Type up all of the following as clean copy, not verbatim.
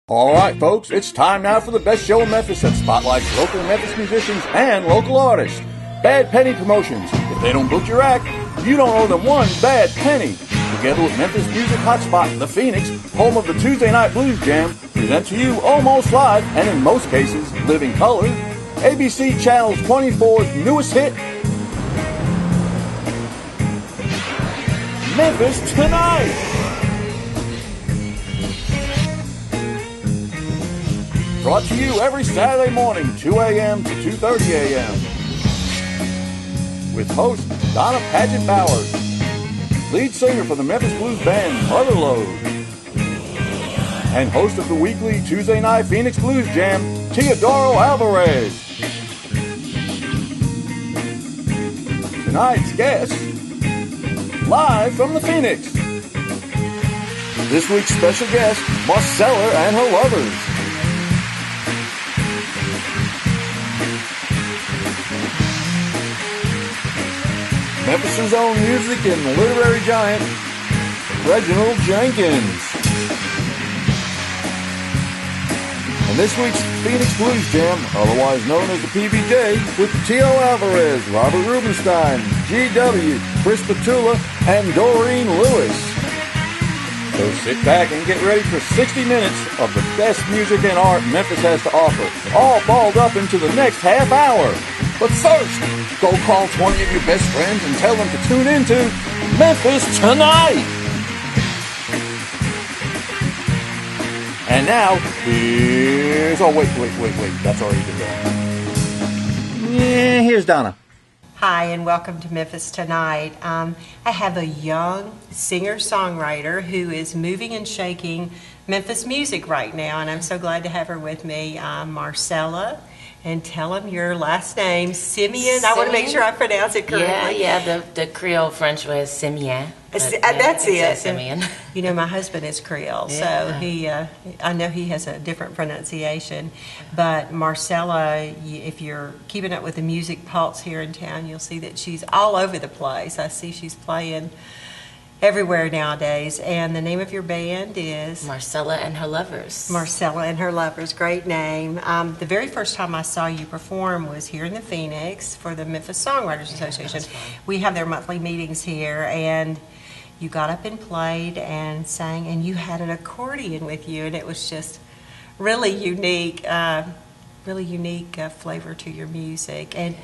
Alright folks, it's time now for the best show in Memphis that spotlights local Memphis musicians and local artists. Bad Penny Promotions. If they don't book your act, you don't owe them one bad penny. Together with Memphis music hotspot, The Phoenix, home of the Tuesday Night Blues Jam, present to you almost live, and in most cases, living color, ABC Channel 24's newest hit, Memphis Tonight! Brought to you every Saturday morning, 2 a.m. to 2:30 a.m. With host Donna Paget Bowers, lead singer for the Memphis Blues band Motherlode, and host of the weekly Tuesday Night Phoenix Blues Jam, Teodoro Alvarez. Tonight's guest, live from the Phoenix. This week's special guest, Marcella and her lovers. Memphis' own music and literary giant, Reginald Jenkins. And this week's Phoenix Blues Jam, otherwise known as the PBJ, with Teo Alvarez, Robert Rubenstein, GW, Chris Matula, and Doreen Lewis. So sit back and get ready for 60 minutes of the best music and art Memphis has to offer, all balled up into the next half hour. But first, go call 20 of your best friends and tell them to tune into Memphis Tonight! And now, here's... Oh, wait. That's already been done. Yeah, here's Donna. Hi, and welcome to Memphis Tonight. I have a young singer-songwriter who is moving and shaking Memphis music right now, and I'm so glad to have her with me, Marcella. And tell them your last name, Simien. I want to make sure I pronounce it correctly. Yeah, the Creole French way is Simien. That's it. Simien. You know, my husband is Creole, so I know he has a different pronunciation. But Marcella, if you're keeping up with the music pulse here in town, you'll see that she's all over the place. I see she's playing everywhere nowadays. And the name of your band is? Marcella and Her Lovers. Marcella and Her Lovers, great name. The very first time I saw you perform was here in the Phoenix for the Memphis Songwriters Association. We have their monthly meetings here, and you got up and played and sang, and you had an accordion with you, and it was just really unique flavor to your music. And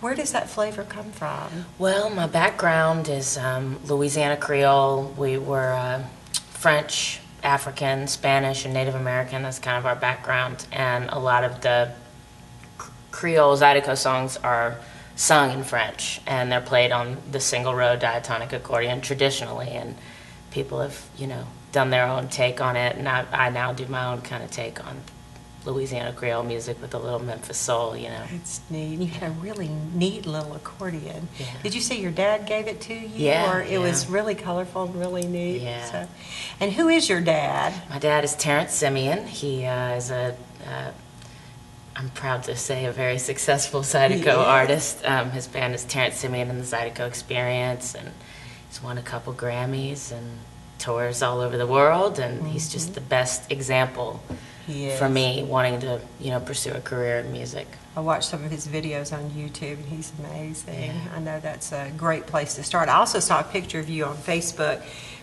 where does that flavor come from? Well, my background is Louisiana Creole. We were French, African, Spanish, and Native American. That's kind of our background. And a lot of the Creole Zydeco songs are sung in French, and they're played on the single row diatonic accordion traditionally. And people have, done their own take on it. And I now do my own kind of take on Louisiana Creole music with a little Memphis soul, It's neat. You had a really neat little accordion. Yeah. Did you say your dad gave it to you? Yeah. Or it was really colorful and really neat? Yeah. So, and who is your dad? My dad is Terrence Simien. He is I'm proud to say, a very successful Zydeco artist. His band is Terrence Simien and the Zydeco Experience, and he's won a couple Grammys and tours all over the world, and he's just the best example for me wanting to, pursue a career in music. I watched some of his videos on YouTube, and he's amazing. Yeah. I know that's a great place to start. I also saw a picture of you on Facebook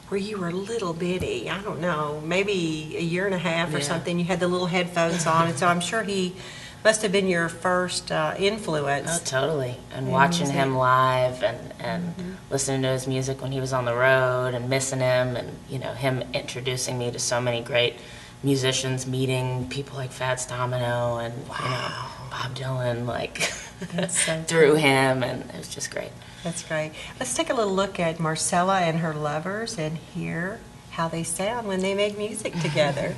where you were little bitty. I don't know, maybe a year and a half or something. You had the little headphones on, and so I'm sure he must have been your first influence. Oh, totally. And watching him live and listening to his music when he was on the road and missing him, and him introducing me to so many great musicians, meeting people like Fats Domino and Bob Dylan, so through him, and it was just great. That's great. Let's take a little look at Marcella and Her Lovers and hear how they sound when they make music together.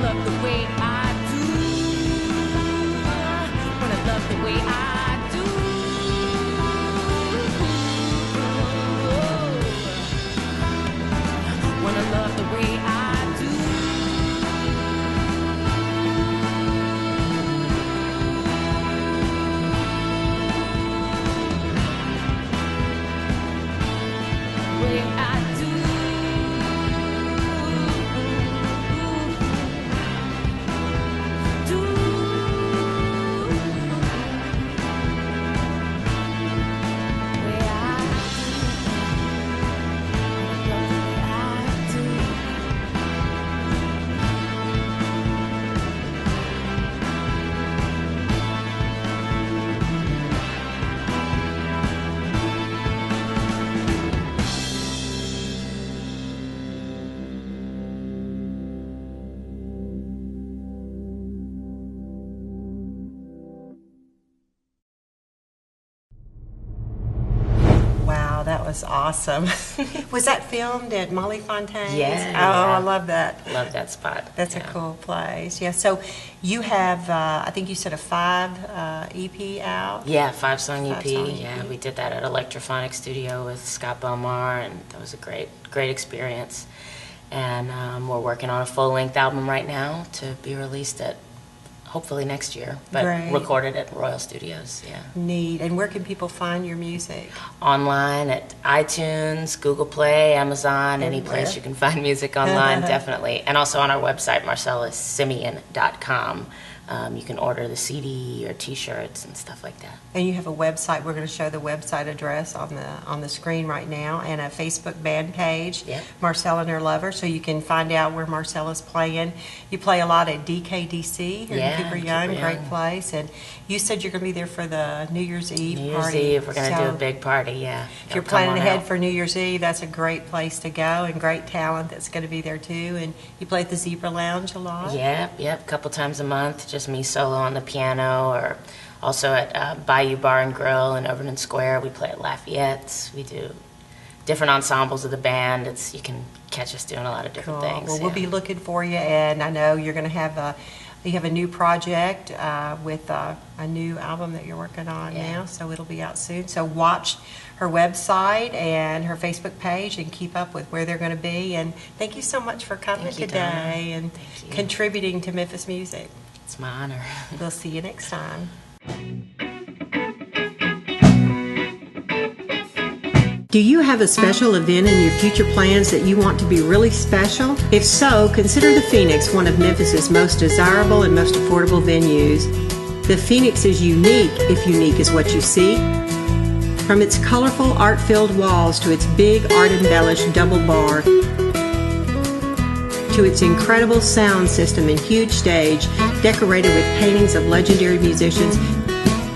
love the way I do. Wanna love the way I do. Wanna love the way I do. Way I do. Do. Way I do. Wow, that was awesome. Was that filmed at Molly Fontaine's? Yeah, Oh, yeah. I love that. Love that spot. That's Yeah. a cool place. Yeah, so you have, I think you said a 5 EP out? Yeah, 5-song EP. 5-song EP. Yeah, we did that at Electrophonic Studio with Scott Belmar, and that was a great experience. And we're working on a full-length album right now to be released at hopefully next year, but Great. recorded at Royal Studios. Yeah, Neat. And where can people find your music? online at iTunes, Google Play, Amazon, any Everywhere. place you can find music online, definitely. And also on our website, Simien.com. You can order the CD or T-shirts and stuff like that. And you have a website. We're going to show the website address on the screen right now, and a Facebook band page, Yep. Marcella and Her Lover, so you can find out where Marcella's playing. You play a lot at DKDC here Yeah, in Cooper Young, Cooper great Young. place. And you said you're going to be there for the New Year's Eve New Year's party. Eve, we're going to do a So big party, yeah. if you're Come planning on ahead out. for New Year's Eve, that's a great place to go, and great talent that's going to be there too. And you play at the Zebra Lounge a lot. Yep, a couple times a month, just me solo on the piano, or also at Bayou Bar and Grill in Overton Square. We play at Lafayette's. We do different ensembles of the band. You can catch us doing a lot of different Cool. things. Well, we'll yeah. be looking for you, and I know you're going to have you have a new project with a new album that you're working on Yeah. now, so it'll be out soon. So watch her website and her Facebook page and keep up with where they're going to be. And thank you so much for coming Thank you, today Donna. and Thank you. contributing to Memphis music. It's my honor. We'll see you next time. Do you have a special event in your future plans that you want to be really special? If so, consider the Phoenix one of Memphis's most desirable and most affordable venues. The Phoenix is unique, if unique is what you seek. From its colorful art-filled walls to its big art-embellished double bar, to its incredible sound system and huge stage decorated with paintings of legendary musicians,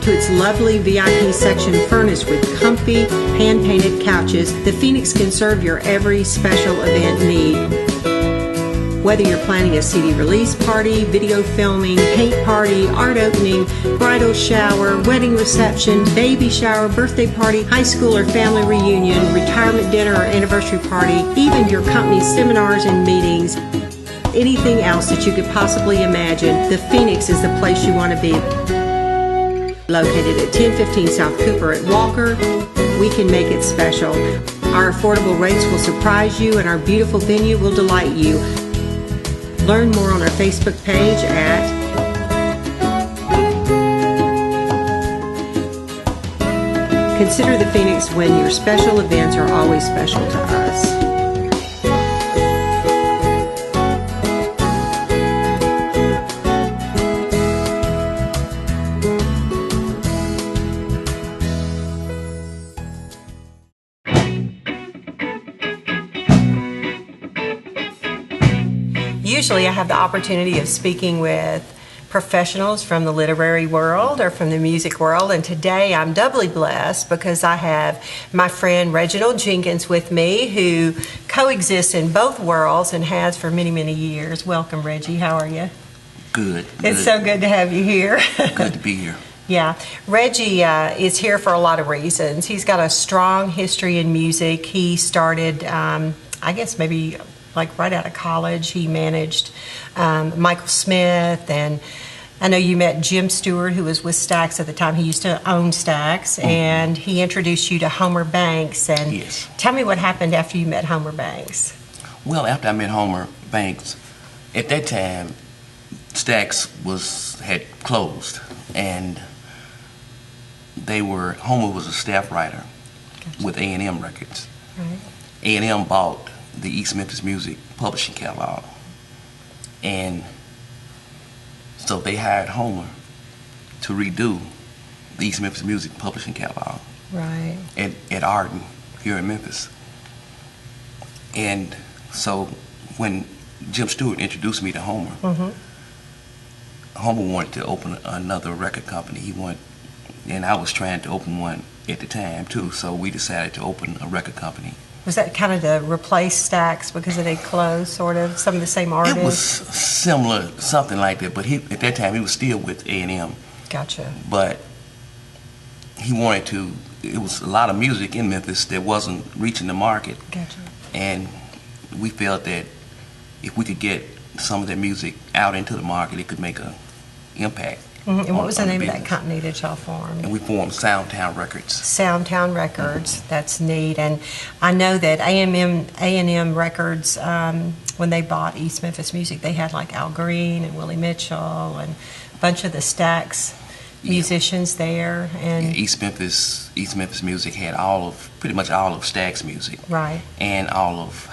to its lovely VIP section furnished with comfy, hand-painted couches, the Phoenix can serve your every special event need. Whether you're planning a CD release party, video filming, paint party, art opening, bridal shower, wedding reception, baby shower, birthday party, high school or family reunion, retirement dinner or anniversary party, even your company's seminars and meetings, anything else that you could possibly imagine, the Phoenix is the place you want to be. Located at 1015 South Cooper at Walker, we can make it special. Our affordable rates will surprise you, and our beautiful venue will delight you. Learn more on our Facebook page at Consider the Phoenix when your special events are always special to us. Usually I have the opportunity of speaking with professionals from the literary world or from the music world, and today I'm doubly blessed because I have my friend Reginald Jenkins with me, who coexists in both worlds and has for many, many years. Welcome, Reggie. How are you? Good. It's so good to have you here. Good to be here. Yeah, Reggie is here for a lot of reasons. He's got a strong history in music. He started, I guess maybe like right out of college. He managed Michael Smith, and I know you met Jim Stewart, who was with Stax at the time. He used to own Stax, and he introduced you to Homer Banks. And Yes. Tell me what happened after you met Homer Banks. Well, after I met Homer Banks, at that time, Stax had closed, and Homer was a staff writer with A&M Records. Right. A&M bought the East Memphis Music publishing catalog, and so they hired Homer to redo the East Memphis Music publishing catalog Right. at Arden here in Memphis. And so when Jim Stewart introduced me to Homer, Homer wanted to open another record company. And I was trying to open one at the time too, so we decided to open a record company. Was that kind of to replace Stax because it had closed, sort of? Some of the same artists? It was similar, something like that, but at that time he was still with A&M. Gotcha. But he wanted to, it was a lot of music in Memphis that wasn't reaching the market. Gotcha. And we felt that if we could get some of that music out into the market, it could make an impact. And what was the name of that business. company that y'all formed? And we formed Soundtown Records. Soundtown Records. That's neat. And I know that A&M Records, when they bought East Memphis Music, they had like Al Green and Willie Mitchell and a bunch of the Stax musicians there. And East Memphis Music had pretty much all of Stax music. Right. And all of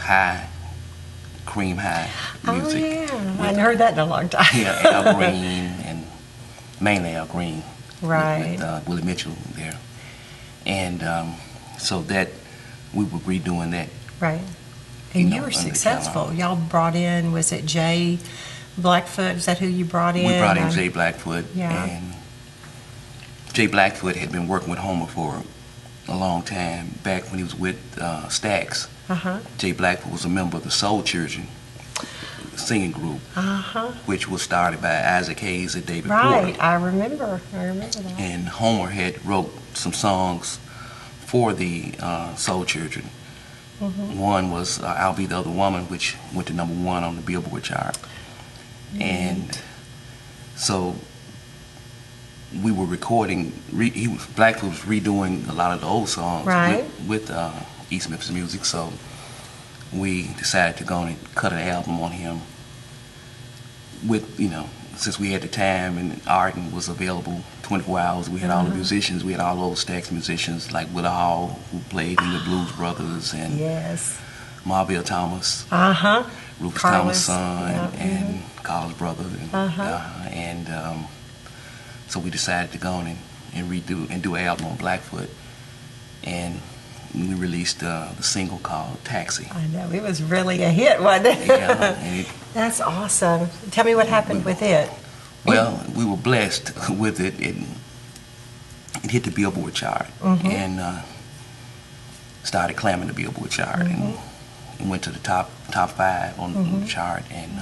Cream High music. Oh, yeah. I hadn't heard that in a long time. Yeah, Al Green and mainly Al Green. Right. With Willie Mitchell there. And so that we were redoing that. Right. And you were under the successful. catalog. Y'all brought in, was it Jay Blackfoot? Is that who you brought in? We brought in Jay Blackfoot. Yeah. And Jay Blackfoot had been working with Homer for a long time, back when he was with Stax. Jay Blackfoot was a member of the Soul Children singing group, which was started by Isaac Hayes and David Right, Porter. I remember that. And Homer had wrote some songs for the Soul Children. One was I'll Be the Other Woman, which went to #1 on the Billboard chart. And so we were recording, Blackfoot was redoing a lot of the old songs Right. with East Memphis Music, so we decided to go and cut an album on him with, since we had the time and Arden was available 24 hours, we had all the musicians, we had all those Stax musicians like Hall, who played in the Blues Brothers, and Yes. Marvell Thomas, Rufus Carlos, Thomas' son, yeah, and Carl's brother, and so we decided to go on and do an album on Blackfoot, and we released the single called Taxi. I know, it was really a hit, wasn't it? Yeah, and That's awesome. Tell me what happened with it. well, we were blessed with it. It hit the Billboard chart and started climbing the Billboard chart and went to the top 5 on the chart, and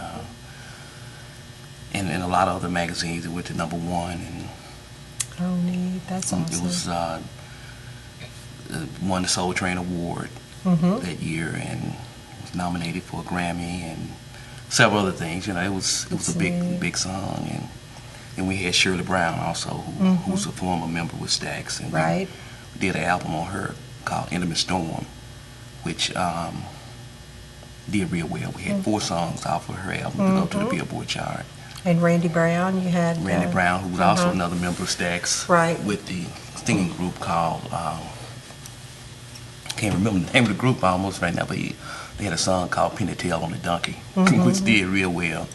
in a lot of other magazines it went to #1, and Oh, neat. That's awesome. it was won the Soul Train Award that year, and was nominated for a Grammy and several other things. It was a big song, and we had Shirley Brown also, who's a former member with Stax, and Right. we did an album on her called Intimate Storm, which did real well. We had 4 songs off of her album to go to the Billboard chart. And Randy Brown, you had... Randy Brown, who was also another member of Stax, Right. with the singing group called, can't remember the name of the group almost right now, but they had a song called Penny Tail on the Donkey, which did real well.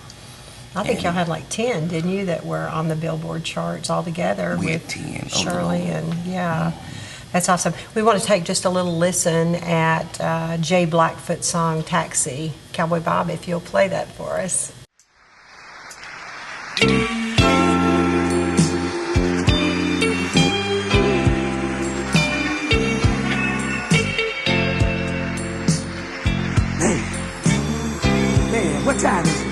I think y'all had like 10, didn't you, that were on the Billboard charts altogether? We had with 10. Shirley and, yeah. That's awesome. We want to take just a little listen at Jay Blackfoot's song, Taxi. Cowboy Bob, if you'll play that for us. Man, what time is it?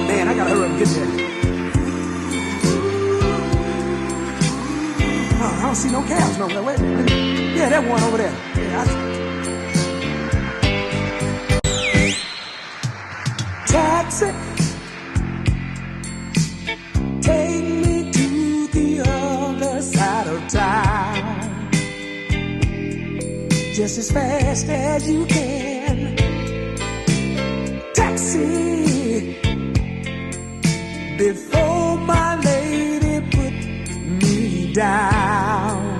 Man, I gotta hurry up and get there. Oh, I don't see no cabs nowhere. Wait a minute. Yeah, that one over there. Yeah, taxi, take me to the other side of town, just as fast as you can. Taxi, before my lady put me down.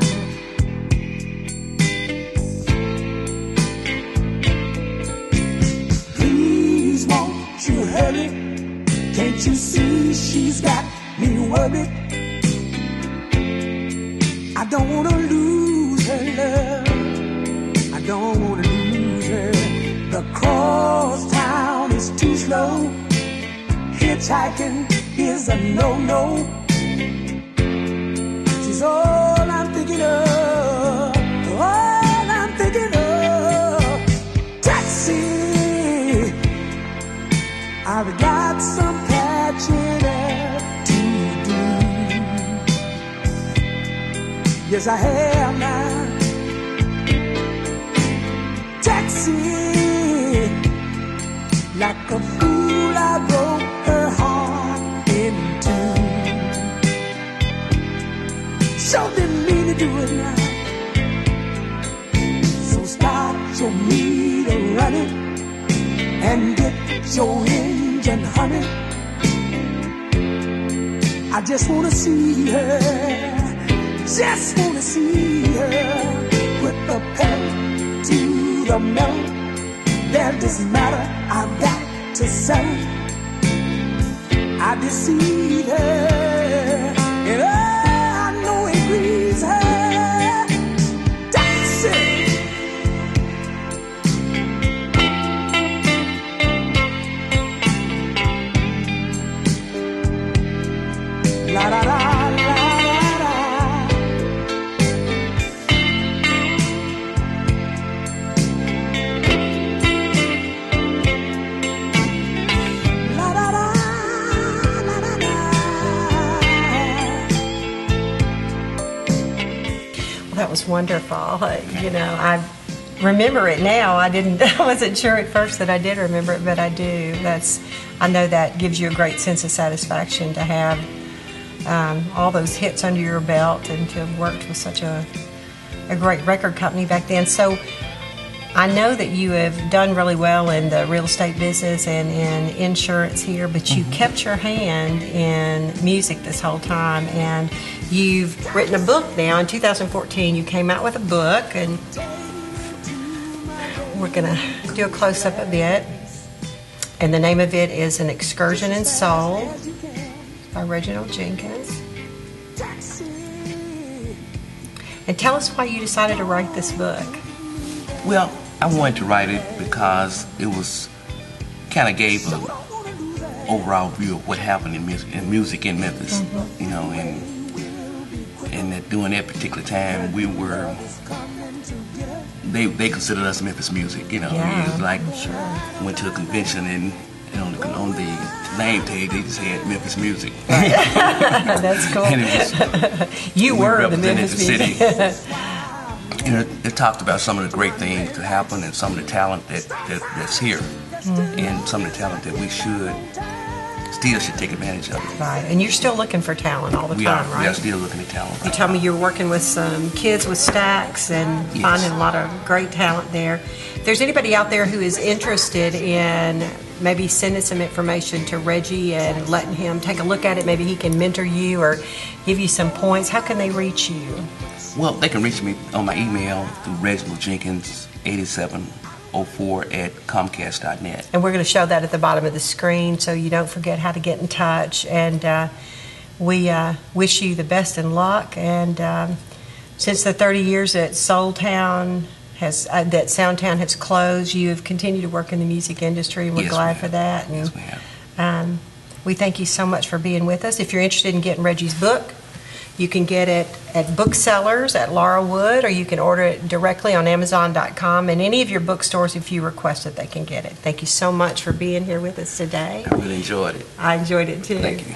Please, won't you hurry? Can't you see she's got me worried? I don't wanna lose her love. I don't wanna lose her. The cross town is too slow. Hitchhiking is a no-no. She's all I'm thinking of. All I'm thinking of. Taxi, I've got some catching up to do. Yes, I have now. Taxi, like a fool I broke her heart in two. Sure didn't mean to do it now. So start your meter running and get your engine humming. I just wanna see her, just wanna see her. Put the pedal to the metal. There's this matter I've got to settle. I deceive her, and I know it grieves her. Taxi, la la la la la. That was wonderful. You know, I remember it now. I wasn't sure at first that I did remember it, but I do. I know that gives you a great sense of satisfaction to have all those hits under your belt and to have worked with such a great record company back then. So I know that you have done really well in the real estate business and in insurance here, but you kept your hand in music this whole time, and you've written a book now. In 2014, you came out with a book, and we're going to do a close-up a bit. And the name of it is An Excursion in Soul by Reginald Jenkins. And tell us why you decided to write this book. Well, I wanted to write it because it was kind of gave an overall view of what happened in music in Memphis. You know, and that during that particular time, we were. They considered us Memphis music. You know, it was like went to a convention and on the name tag they just had Memphis music. That's cool. And it was, you were the Memphis city. music. It talked about some of the great things that happen and some of the talent that's here, and some of the talent that we should take advantage of it. Right, and you're still looking for talent all the time, right? We are still looking at talent. You told me you're working with some kids with stacks and finding a lot of great talent there. If there's anybody out there who is interested in maybe sending some information to Reggie and letting him take a look at it, maybe he can mentor you or give you some points, how can they reach you? Well, they can reach me on my email through Reginald Jenkins 8704@comcast.net. And we're going to show that at the bottom of the screen so you don't forget how to get in touch. And we wish you the best in luck. And since the 30 years that Soundtown has closed, you have continued to work in the music industry, and we're glad for that. And, yes, we have. We thank you so much for being with us. If you're interested in getting Reggie's book, you can get it at booksellers at Laurelwood, or you can order it directly on Amazon.com, and any of your bookstores, if you request it, they can get it. Thank you so much for being here with us today. I really enjoyed it. I enjoyed it too. Thank you.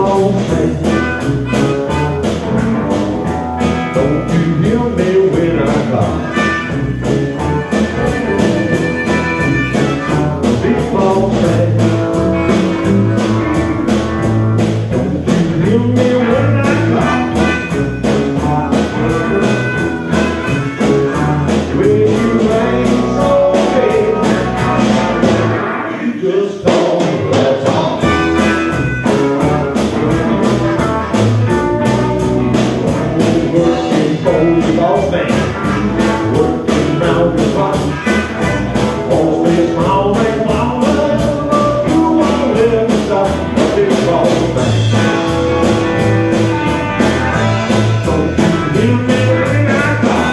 falls fast. Don't you hear me when I call? Big falls fast. Don't you hear me when I call? When you rain so big, you just talk, that's all. Working for the boss man, working round the clock. Boss is home and mama, you won't let me stop. A big boss man. Don't you hear me when I call?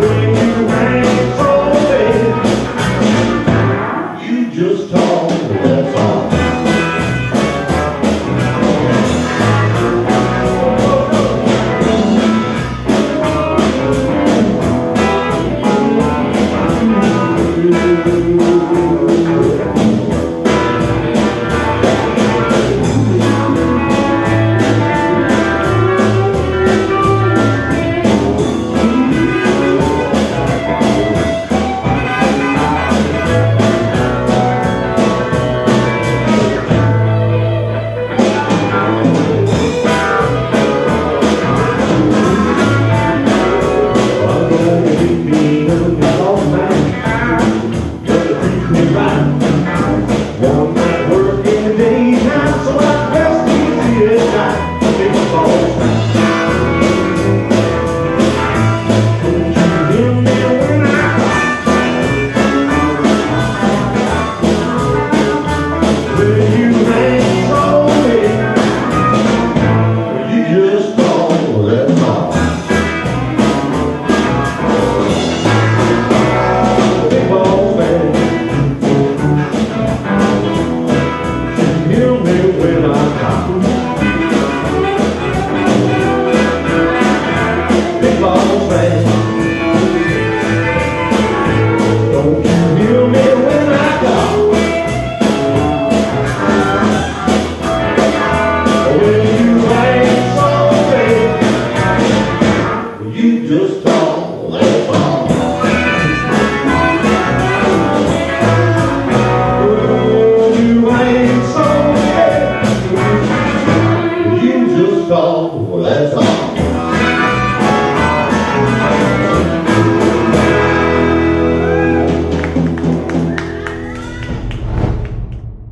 When you hang so big, you just talk, that's all.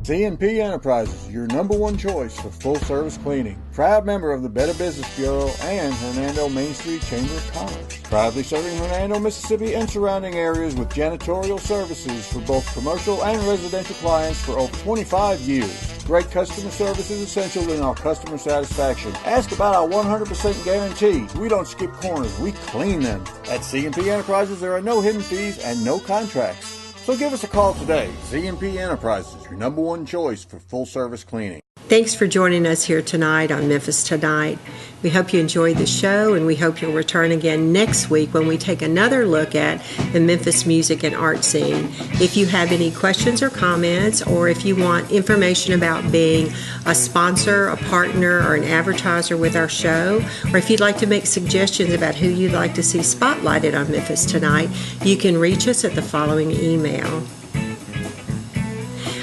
C&P Enterprises, your number one choice for full-service cleaning. Proud member of the Better Business Bureau and Hernando Main Street Chamber of Commerce. Proudly serving Hernando, Mississippi and surrounding areas with janitorial services for both commercial and residential clients for over 25 years. Great customer service is essential in our customer satisfaction. Ask about our 100% guarantee. We don't skip corners, we clean them. At C&P Enterprises, there are no hidden fees and no contracts. So give us a call today. C&P Enterprises, your number one choice for full-service cleaning. Thanks for joining us here tonight on Memphis Tonight. We hope you enjoyed the show, and we hope you'll return again next week when we take another look at the Memphis music and art scene. If you have any questions or comments, or if you want information about being a sponsor, a partner, or an advertiser with our show, or if you'd like to make suggestions about who you'd like to see spotlighted on Memphis Tonight, you can reach us at the following email.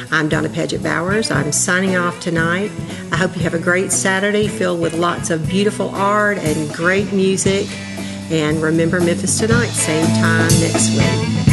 I'm Donna Paget Bowers. I'm signing off tonight. I hope you have a great Saturday filled with lots of beautiful art and great music. And remember Memphis Tonight, same time next week.